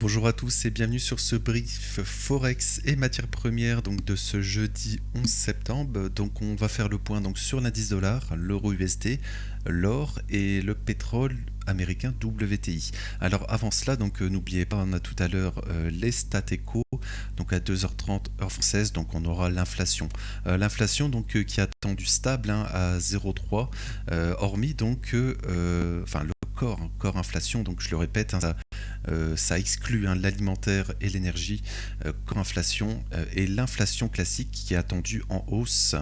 Bonjour à tous et bienvenue sur ce brief Forex et matières premières donc de ce jeudi 11 septembre. Donc on va faire le point donc sur l'indice dollar, l'euro USD, l'or et le pétrole américain WTI. Alors avant cela, donc n'oubliez pas, on a tout à l'heure les stats éco, donc à 2h30 heure française, donc on aura l'inflation. L'inflation donc qui est attendue stable à 0,3, hormis donc le corps inflation, donc je le répète, ça exclut l'alimentaire et l'énergie, corps inflation, et l'inflation classique qui est attendue en hausse.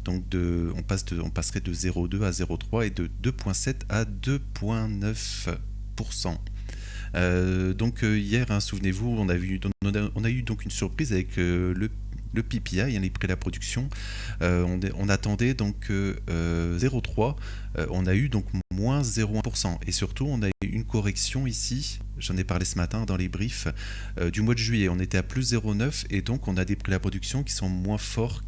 Donc on passerait de 0,2 à 0,3 et de 2,7 à 2,9%. Hier, souvenez-vous, on a eu donc une surprise avec le PPI, les prix de la production. On attendait donc 0,3, on a eu donc moins 0,1%. Et surtout, on a eu une correction ici, j'en ai parlé ce matin dans les briefs, du mois de juillet. On était à plus 0,9 et donc on a des prix de la production qui sont moins forts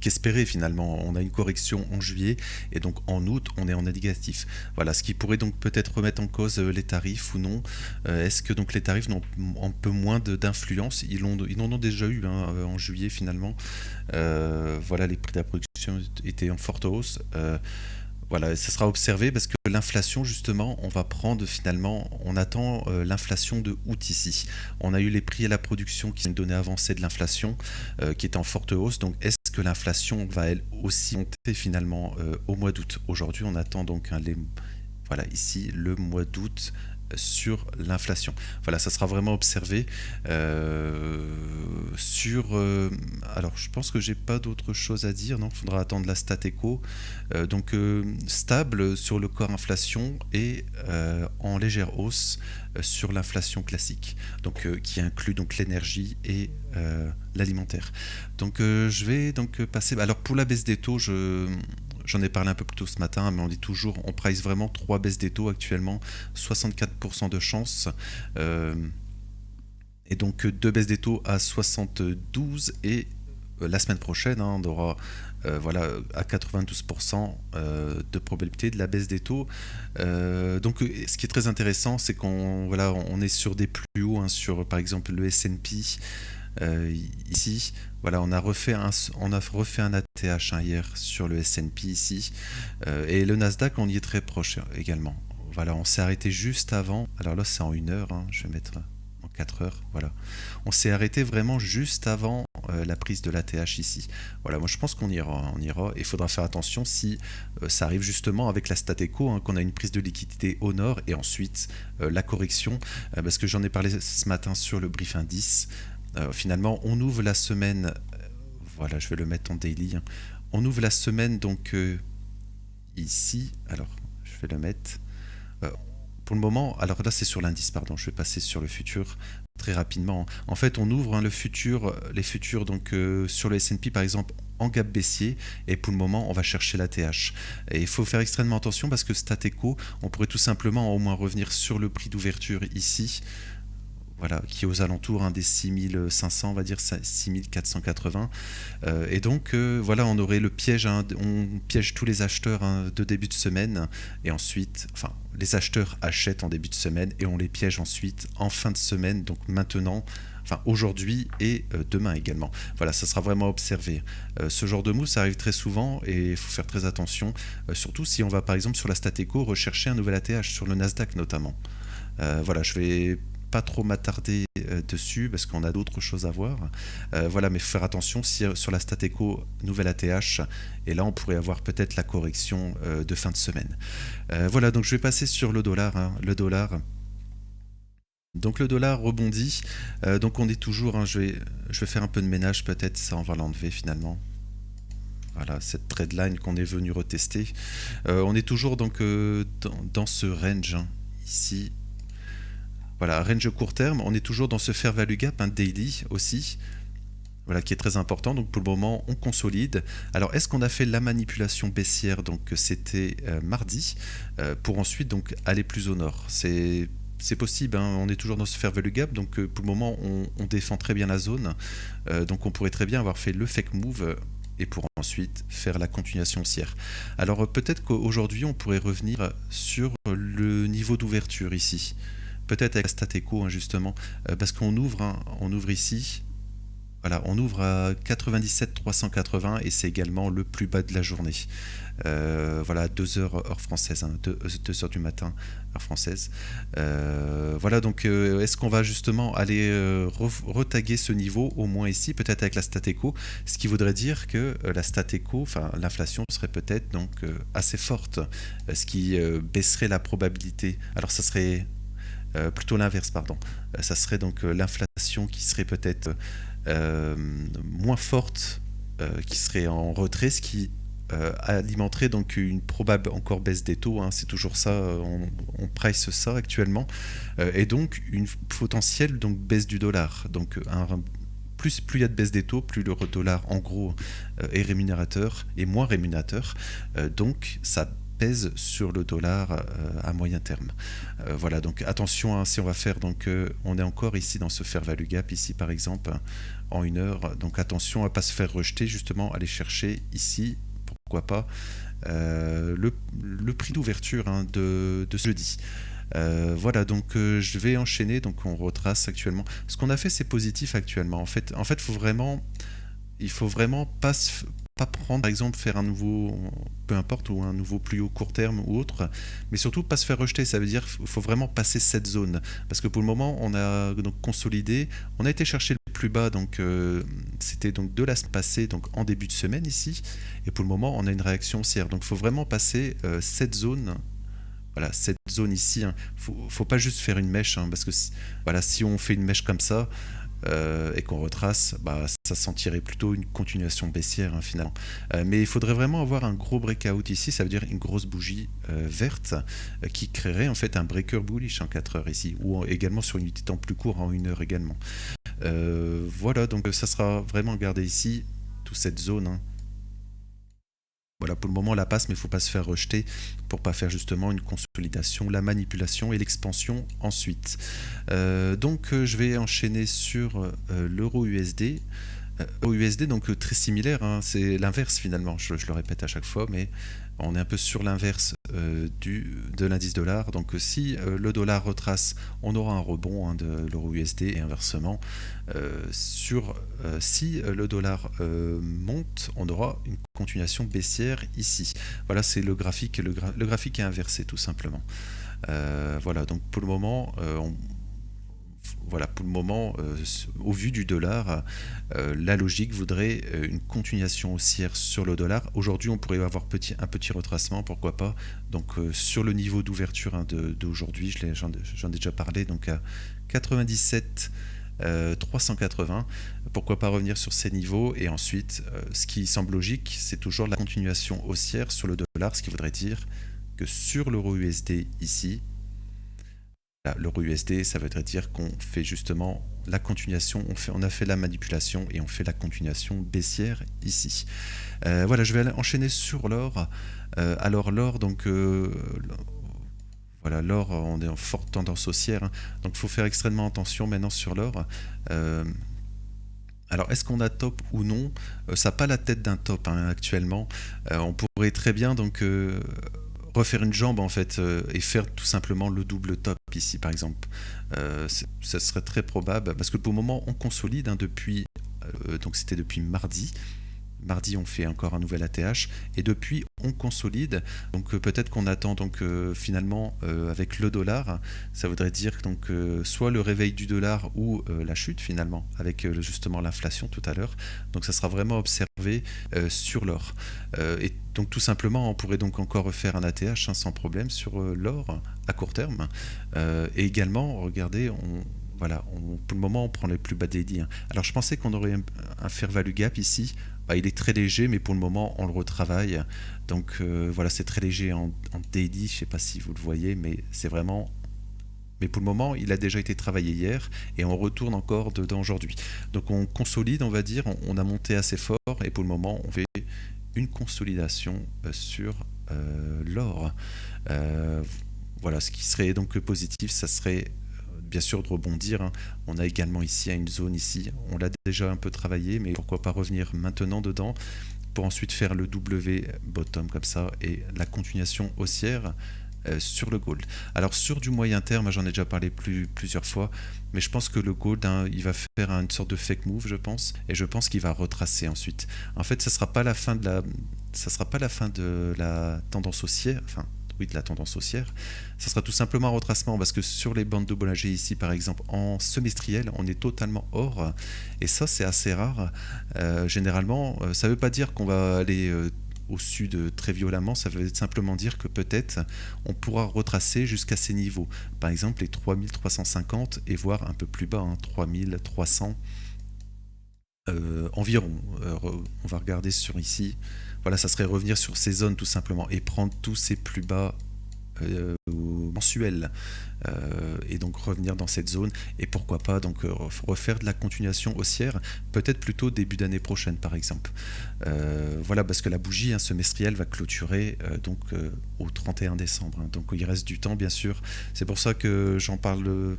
qu'espéré finalement. On a une correction en juillet et donc en août on est en négatif. Voilà, ce qui pourrait donc peut-être remettre en cause les tarifs ou non. Est-ce que donc les tarifs n'ont un peu moins d'influence? Ils en ont déjà eu en juillet finalement. Voilà, les prix de la production étaient en forte hausse. Voilà, ça sera observé parce que l'inflation, justement, on va prendre finalement, on attend l'inflation de août ici. On a eu les prix à la production qui sont une donnée avancée de l'inflation qui est en forte hausse. Donc, est-ce que l'inflation va elle aussi monter finalement au mois d'août? Aujourd'hui, on attend donc voilà, ici, le mois d'août sur l'inflation. Voilà, ça sera vraiment observé alors, je pense que j'ai pas d'autre chose à dire, non? Il faudra attendre la stat éco. Stable sur le corps inflation et en légère hausse sur l'inflation classique, donc qui inclut donc l'énergie et l'alimentaire. Donc je vais donc passer. Alors pour la baisse des taux, j'en ai parlé un peu plus tôt ce matin, mais on dit toujours, on price vraiment 3 baisses des taux actuellement, 64% de chance. Et donc 2 baisses des taux à 72 et la semaine prochaine, on aura voilà, à 92% de probabilité de la baisse des taux. Donc ce qui est très intéressant, c'est on est sur des plus hauts, sur par exemple le S&P. Ici, voilà, on a refait un ATH hier sur le S&P ici, et le Nasdaq, on y est très proche également. Voilà, on s'est arrêté juste avant. Alors là, c'est en 1 heure, je vais mettre en 4 heures. Voilà, on s'est arrêté vraiment juste avant la prise de l'ATH ici. Voilà, moi je pense qu'on ira, et il faudra faire attention si ça arrive justement avec la stat éco, qu'on a une prise de liquidité au nord et ensuite la correction, parce que j'en ai parlé ce matin sur le brief indice. Finalement, on ouvre la semaine, voilà, je vais le mettre en daily. On ouvre la semaine donc ici. Alors, je vais le mettre. Pour le moment, alors là c'est sur l'indice, pardon, je vais passer sur le futur très rapidement. En fait, on ouvre les futurs donc sur le S&P par exemple en gap baissier, et pour le moment on va chercher la TH. Et il faut faire extrêmement attention parce que stat éco, on pourrait tout simplement au moins revenir sur le prix d'ouverture ici. Voilà, qui est aux alentours des 6500, on va dire 6480. Et donc, voilà, on aurait le piège, on piège tous les acheteurs de début de semaine, et ensuite, les acheteurs achètent en début de semaine, et on les piège ensuite en fin de semaine, donc maintenant, aujourd'hui et demain également. Voilà, ça sera vraiment observé. Ce genre de move, ça arrive très souvent, et il faut faire très attention, surtout si on va par exemple sur la Stateco rechercher un nouvel ATH, sur le Nasdaq notamment. Voilà, je vais pas trop m'attarder dessus parce qu'on a d'autres choses à voir. Voilà, mais faire attention si sur la stat éco nouvelle ATH, et là on pourrait avoir peut-être la correction de fin de semaine. Voilà, donc je vais passer sur le dollar. Le dollar. Donc le dollar rebondit. Donc on est toujours. Je vais faire un peu de ménage peut-être, ça on va l'enlever finalement. Voilà, cette trendline qu'on est venu retester. On est toujours donc dans ce range ici. Voilà, range court terme, on est toujours dans ce fair value gap, daily aussi, voilà, qui est très important. Donc pour le moment, on consolide. Alors, est-ce qu'on a fait la manipulation baissière? Donc c'était mardi, pour ensuite donc aller plus au nord. C'est possible, on est toujours dans ce fair value gap, donc pour le moment, on défend très bien la zone. Donc on pourrait très bien avoir fait le fake move et pour ensuite faire la continuation haussière. Alors peut-être qu'aujourd'hui, on pourrait revenir sur le niveau d'ouverture ici. peut-être avec la Stateco, hein, justement, parce qu'on ouvre, hein, on ouvre ici. Voilà, on ouvre à 97 380 et c'est également le plus bas de la journée. Voilà, 2 heures heure française, hein, 2 heures du matin heure française. Voilà, donc est-ce qu'on va justement aller retaguer ce niveau au moins ici, peut-être avec la Stateco, ce qui voudrait dire que la Stateco, enfin l'inflation serait peut-être donc assez forte, ce qui baisserait la probabilité. Alors ça serait plutôt l'inverse, pardon. Ça serait donc l'inflation qui serait peut-être moins forte, qui serait en retrait, ce qui alimenterait donc une probable encore baisse des taux, hein, c'est toujours ça, on price ça actuellement, et donc une potentielle donc baisse du dollar. Donc plus il y a de baisse des taux, plus le dollar en gros est rémunérateur et moins rémunérateur, donc ça pèse sur le dollar à moyen terme. Voilà, donc attention, hein, si on va faire, donc on est encore ici dans ce fair value gap, ici par exemple, en 1 heure, donc attention à ne pas se faire rejeter, justement, aller chercher ici, pourquoi pas, le prix d'ouverture, hein, de ce jeudi. Voilà, donc je vais enchaîner, donc on retrace actuellement. Ce qu'on a fait, c'est positif actuellement. En fait, il faut vraiment pas prendre, par exemple, faire un nouveau, peu importe, ou un nouveau plus haut court terme ou autre, mais surtout pas se faire rejeter. Ça veut dire qu'il faut vraiment passer cette zone, parce que pour le moment, on a donc consolidé, on a été chercher le plus bas, donc c'était donc de la semaine passée, donc en début de semaine ici, et pour le moment, on a une réaction haussière. Donc il faut vraiment passer cette zone. Voilà, cette zone ici, hein. Faut pas juste faire une mèche, hein, parce que voilà, si on fait une mèche comme ça, et qu'on retrace, bah, ça sentirait plutôt une continuation baissière, hein, finalement. Mais il faudrait vraiment avoir un gros breakout ici, ça veut dire une grosse bougie verte qui créerait en fait un breaker bullish en 4 heures ici, ou également sur une unité de temps plus court en 1 heure également. Voilà, donc ça sera vraiment gardé ici, toute cette zone, hein. Voilà, pour le moment, la passe, mais il ne faut pas se faire rejeter pour pas faire justement une consolidation, la manipulation et l'expansion ensuite. Donc, je vais enchaîner sur l'euro USD. Euro USD, donc très similaire, hein, c'est l'inverse finalement, je le répète à chaque fois, mais on est un peu sur l'inverse de l'indice dollar. Donc si le dollar retrace, on aura un rebond, hein, de l'euro USD et inversement. Si le dollar monte, on aura une continuation baissière ici. Voilà, c'est le graphique. Le graphique est inversé tout simplement. Voilà, donc pour le moment, voilà, pour le moment, au vu du dollar, la logique voudrait une continuation haussière sur le dollar. Aujourd'hui, on pourrait avoir un petit retracement, pourquoi pas. Donc, sur le niveau d'ouverture, hein, d'aujourd'hui, j'en ai déjà parlé, donc à 97 380, pourquoi pas revenir sur ces niveaux. Et ensuite, ce qui semble logique, c'est toujours la continuation haussière sur le dollar, ce qui voudrait dire que sur l'euro USD ici, l'euro USD, ça veut dire qu'on fait justement la continuation, on a fait la manipulation et on fait la continuation baissière ici. Voilà, je vais enchaîner sur l'or. Alors l'or, donc voilà, l'or, on est en forte tendance haussière, hein, donc il faut faire extrêmement attention maintenant sur l'or. Alors, est-ce qu'on a top ou non? Ça n'a pas la tête d'un top, hein, actuellement. On pourrait très bien donc refaire une jambe en fait, et faire tout simplement le double top ici par exemple. Ça serait très probable parce que pour le moment on consolide, hein, depuis donc c'était depuis mardi. Mardi, on fait encore un nouvel ATH et depuis, on consolide. Donc peut-être qu'on attend donc finalement avec le dollar, ça voudrait dire donc soit le réveil du dollar ou la chute finalement avec justement l'inflation tout à l'heure. Donc ça sera vraiment observé sur l'or. Et donc tout simplement, on pourrait donc encore refaire un ATH, hein, sans problème sur l'or à court terme. Et également, regardez, voilà, pour le moment, on prend les plus bas daily, hein. Alors je pensais qu'on aurait un fair value gap ici. Bah, il est très léger, mais pour le moment, on le retravaille. Donc voilà, c'est très léger en daily. Je ne sais pas si vous le voyez, mais c'est vraiment... Mais pour le moment, il a déjà été travaillé hier et on retourne encore dedans aujourd'hui. Donc on consolide, on va dire, on a monté assez fort et pour le moment, on fait une consolidation sur l'or. Voilà, ce qui serait donc positif, ça serait bien sûr de rebondir, hein. On a également ici une zone ici, on l'a déjà un peu travaillé, mais pourquoi pas revenir maintenant dedans pour ensuite faire le W bottom comme ça et la continuation haussière sur le gold. Alors sur du moyen terme, j'en ai déjà parlé plusieurs fois, mais je pense que le gold, hein, il va faire une sorte de fake move, je pense, et je pense qu'il va retracer ensuite. En fait, ça sera pas la fin de ça sera pas la fin de la tendance haussière, enfin oui, de la tendance haussière, ça sera tout simplement un retracement parce que sur les bandes de Bollinger ici par exemple en semestriel on est totalement hors et ça c'est assez rare. Généralement ça ne veut pas dire qu'on va aller au sud très violemment, ça veut simplement dire que peut-être on pourra retracer jusqu'à ces niveaux, par exemple les 3350 et voire un peu plus bas, hein, 3300 environ. On va regarder sur ici. Voilà, ça serait revenir sur ces zones tout simplement et prendre tous ces plus bas mensuels et donc revenir dans cette zone et pourquoi pas donc refaire de la continuation haussière, peut-être plutôt début d'année prochaine par exemple. Voilà, parce que la bougie semestrielle va clôturer au 31 décembre. Hein, donc il reste du temps bien sûr. C'est pour ça que j'en parle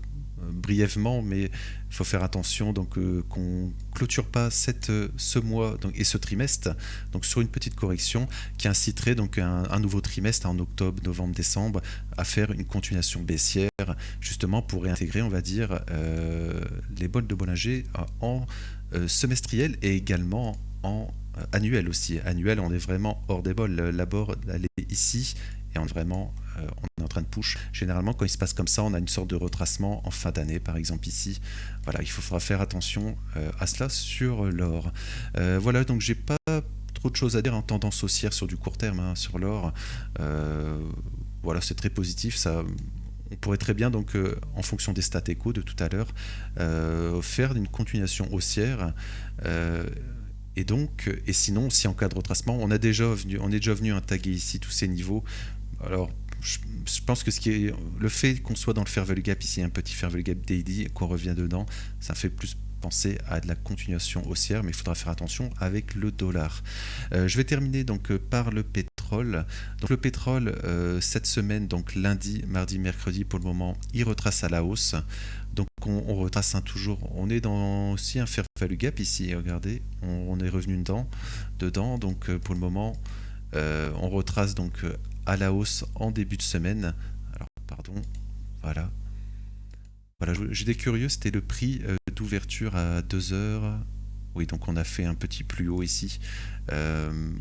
brièvement, mais il faut faire attention donc qu'on clôture pas ce mois donc, et ce trimestre donc sur une petite correction qui inciterait donc un nouveau trimestre en octobre, novembre, décembre à faire une continuation baissière justement pour réintégrer on va dire les bols de Bollinger en semestriel et également en annuel aussi. Annuel, on est vraiment hors des bols. La board elle est ici et on est vraiment on est en train de push. Généralement, quand il se passe comme ça, on a une sorte de retracement en fin d'année, par exemple ici. Voilà, il faudra faire attention à cela sur l'or. Voilà, donc j'ai pas trop de choses à dire en tendance haussière sur du court terme hein, sur l'or. Voilà, c'est très positif. Ça, on pourrait très bien, donc, en fonction des stats éco de tout à l'heure, faire une continuation haussière. Et donc, et sinon, si en cas de retracement, on est déjà venu taguer ici tous ces niveaux. Alors, je pense que le fait qu'on soit dans le fair value gap ici, un petit fair value gap daily, qu'on revient dedans, ça fait plus penser à de la continuation haussière, mais il faudra faire attention avec le dollar. Je vais terminer donc par le pétrole. Donc le pétrole cette semaine, donc lundi, mardi, mercredi, pour le moment, il retrace à la hausse. Donc on retrace toujours. On est dans aussi un fair value gap ici. Regardez, on est revenu dedans. Donc pour le moment, on retrace donc à la hausse en début de semaine. Alors, pardon, voilà. Voilà, j'étais curieux, c'était le prix d'ouverture à 2 heures. Oui, donc on a fait un petit plus haut ici.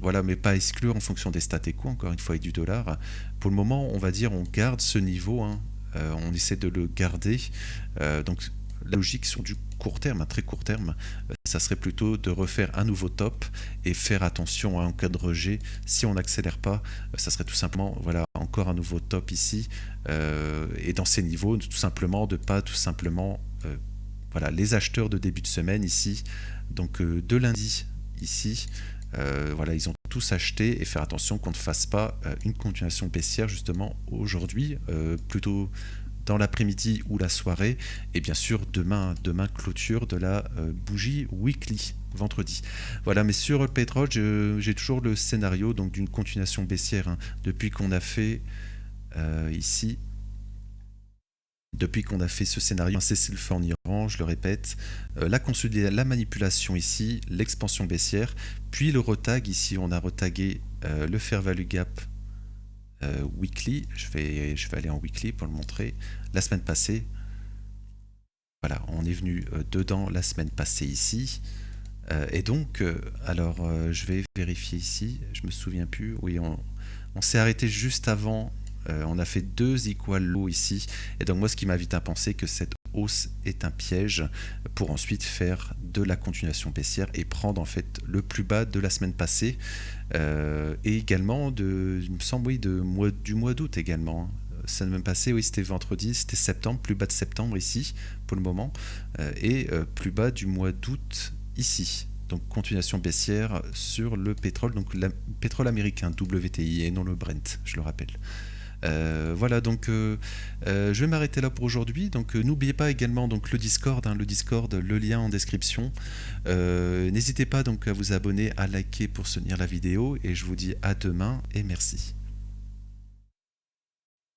Voilà, mais pas exclure en fonction des stats éco, encore une fois, et du dollar. Pour le moment, on va dire, on garde ce niveau. Hein. On essaie de le garder. Donc, la logique sur du court terme, un très court terme, ça serait plutôt de refaire un nouveau top et faire attention en cas de rejet. Si on n'accélère pas, ça serait tout simplement voilà, encore un nouveau top ici. Et dans ces niveaux, tout simplement, de pas tout simplement... voilà, les acheteurs de début de semaine ici, donc de lundi ici, voilà, ils ont tous acheté et faire attention qu'on ne fasse pas une continuation baissière justement aujourd'hui, plutôt dans l'après-midi ou la soirée, et bien sûr demain clôture de la bougie weekly, vendredi. Voilà, mais sur le pétrole, j'ai toujours le scénario donc d'une continuation baissière hein, depuis qu'on a fait ici. Depuis qu'on a fait ce scénario, un cessez-le-feu en Iran, je le répète, la manipulation ici, l'expansion baissière, puis le retag, ici on a retagué le fair value gap weekly, je vais aller en weekly pour le montrer, la semaine passée, voilà, on est venu dedans la semaine passée ici, et donc, je vais vérifier ici, je me souviens plus, oui, on s'est arrêté juste avant. On a fait 2 equal low ici, et donc moi ce qui m'invite à penser que cette hausse est un piège pour ensuite faire de la continuation baissière et prendre en fait le plus bas de la semaine passée et également il me semble oui, du mois d'août également. Ça même passé, oui c'était vendredi, c'était septembre, plus bas de septembre ici pour le moment et plus bas du mois d'août ici. Donc continuation baissière sur le pétrole, donc le pétrole américain WTI et non le Brent, je le rappelle. Voilà, donc je vais m'arrêter là pour aujourd'hui. Donc n'oubliez pas également donc le Discord, le lien en description. N'hésitez pas donc à vous abonner, à liker pour soutenir la vidéo, et je vous dis à demain et merci.